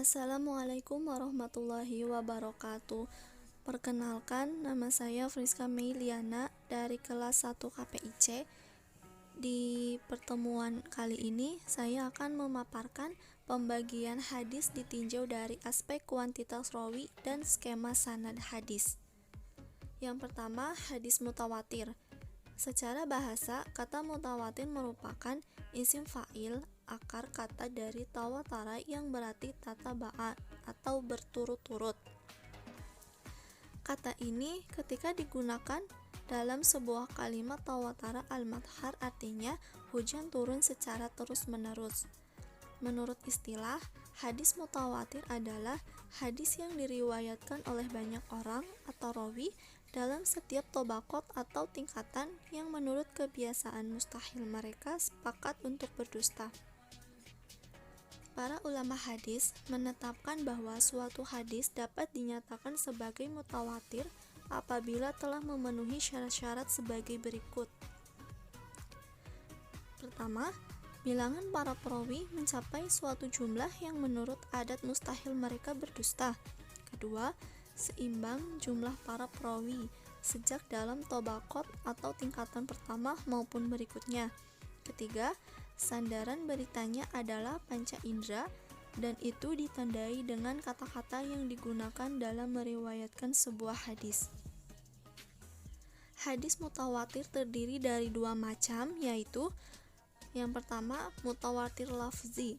Assalamualaikum warahmatullahi wabarakatuh. Perkenalkan, nama saya Friska Meiliana dari kelas 1 KPIC. Di pertemuan kali ini, saya akan memaparkan pembagian hadis ditinjau dari aspek kuantitas rawi dan skema sanad hadis. Yang pertama, hadis mutawatir. Secara bahasa, kata mutawatir merupakan isim fa'il akar kata dari tawatara yang berarti tataba'a atau berturut-turut. Kata ini ketika digunakan dalam sebuah kalimat tawatara al-madhar artinya hujan turun secara terus-menerus. Menurut istilah, hadis mutawatir adalah hadis yang diriwayatkan oleh banyak orang atau rawi dalam setiap tobaqot atau tingkatan yang menurut kebiasaan mustahil mereka sepakat untuk berdusta. Para ulama hadis menetapkan bahwa suatu hadis dapat dinyatakan sebagai mutawatir apabila telah memenuhi syarat-syarat sebagai berikut. Pertama, bilangan para perawi mencapai suatu jumlah yang menurut adat mustahil mereka berdusta. Kedua, seimbang jumlah para perawi sejak dalam tobaqot atau tingkatan pertama maupun berikutnya. Ketiga, sandaran beritanya adalah panca indera dan itu ditandai dengan kata-kata yang digunakan dalam meriwayatkan sebuah hadis. Hadis mutawatir terdiri dari dua macam, yaitu yang pertama, mutawatir lafzi.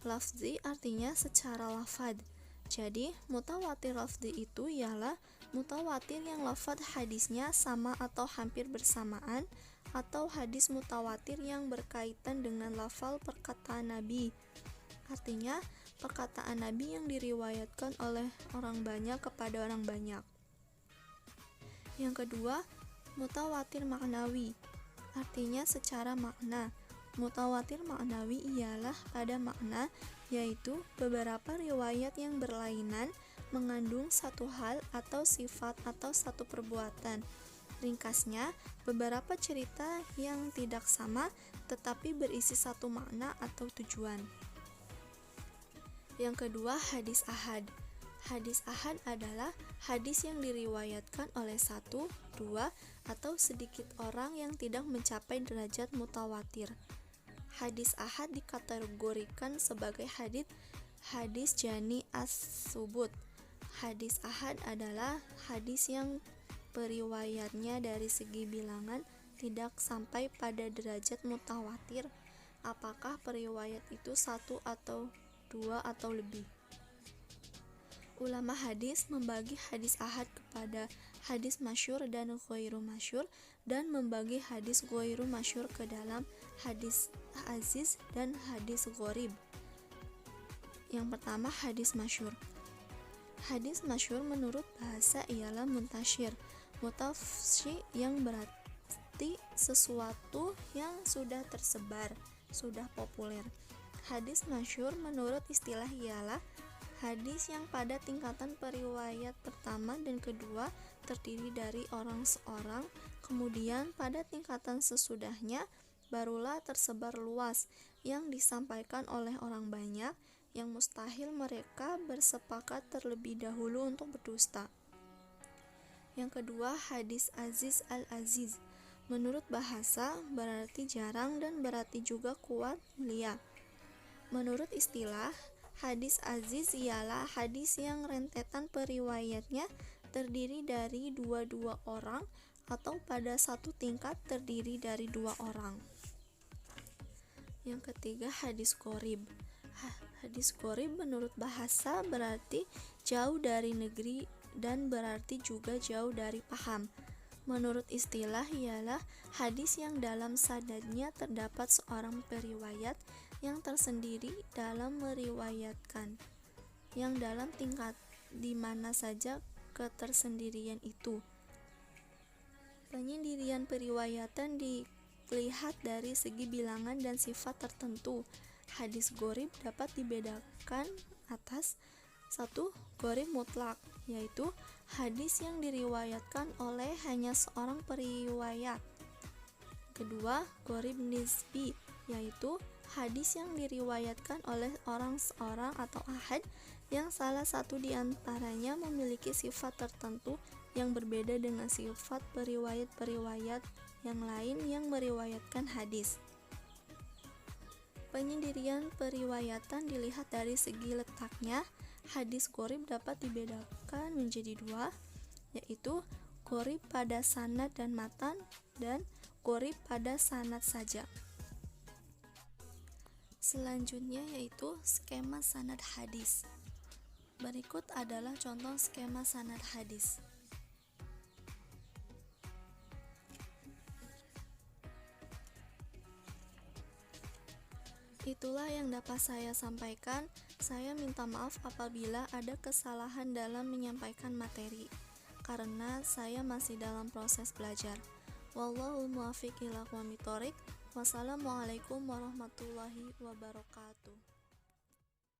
Lafzi artinya secara lafad. Jadi, mutawatir lafzi itu ialah mutawatir yang lafad hadisnya sama atau hampir bersamaan, atau hadis mutawatir yang berkaitan dengan lafal perkataan Nabi. Artinya, perkataan Nabi yang diriwayatkan oleh orang banyak kepada orang banyak. Yang kedua, mutawatir maknawi. Artinya secara makna. Mutawatir maknawi ialah pada makna, yaitu beberapa riwayat yang berlainan mengandung satu hal atau sifat atau satu perbuatan. Ringkasnya, beberapa cerita yang tidak sama tetapi berisi satu makna atau tujuan. Yang kedua, hadis ahad. Hadis ahad adalah hadis yang diriwayatkan oleh satu, dua, atau sedikit orang yang tidak mencapai derajat mutawatir. Hadis ahad dikategorikan sebagai hadis jani as-subut. Hadis ahad adalah hadis yang periwayatnya dari segi bilangan tidak sampai pada derajat mutawatir. Apakah periwayat itu satu atau dua atau lebih? Ulama hadis membagi hadis ahad kepada hadis masyhur dan ghairu masyhur, dan membagi hadis ghairu masyhur ke dalam hadis aziz dan hadis gharib. Yang pertama, hadis masyhur. Hadis masyhur menurut bahasa ialah muntasyir. Mutafsy yang berarti sesuatu yang sudah tersebar, sudah populer. Hadis masyhur menurut istilah ialah hadis yang pada tingkatan periwayat pertama dan kedua terdiri dari orang seorang, kemudian pada tingkatan sesudahnya barulah tersebar luas yang disampaikan oleh orang banyak yang mustahil mereka bersepakat terlebih dahulu untuk berdusta. Yang kedua, hadis aziz al-aziz. Menurut bahasa, berarti jarang dan berarti juga kuat, mulia. Menurut istilah, hadis aziz ialah hadis yang rentetan periwayatnya terdiri dari dua orang atau pada satu tingkat terdiri dari dua orang. Yang ketiga, hadis gharib. Hadis gharib menurut bahasa berarti jauh dari negeri dan berarti juga jauh dari paham. Menurut istilah ialah hadis yang dalam sanadnya terdapat seorang periwayat yang tersendiri dalam meriwayatkan, yang dalam tingkat di mana saja ketersendirian itu. Penyendirian periwayatan dilihat dari segi bilangan dan sifat tertentu. Hadis gharib dapat dibedakan atas: 1. Gharib mutlak, yaitu hadis yang diriwayatkan oleh hanya seorang periwayat. Kedua, gharib nisbi, yaitu hadis yang diriwayatkan oleh seorang atau ahad yang salah satu di antaranya memiliki sifat tertentu yang berbeda dengan sifat periwayat-periwayat yang lain yang meriwayatkan hadis. Penyendirian periwayatan dilihat dari segi letaknya. Hadis gharib dapat dibedakan menjadi dua, yaitu gharib pada sanad dan matan, dan gharib pada sanad saja. Selanjutnya yaitu skema sanad hadis. Berikut adalah contoh skema sanad hadis. Itulah yang dapat saya sampaikan. Saya minta maaf apabila ada kesalahan dalam menyampaikan materi, karena saya masih dalam proses belajar. Wallahul muwaffiq ila aqwamit thoriq. Wassalamualaikum warahmatullahi wabarakatuh.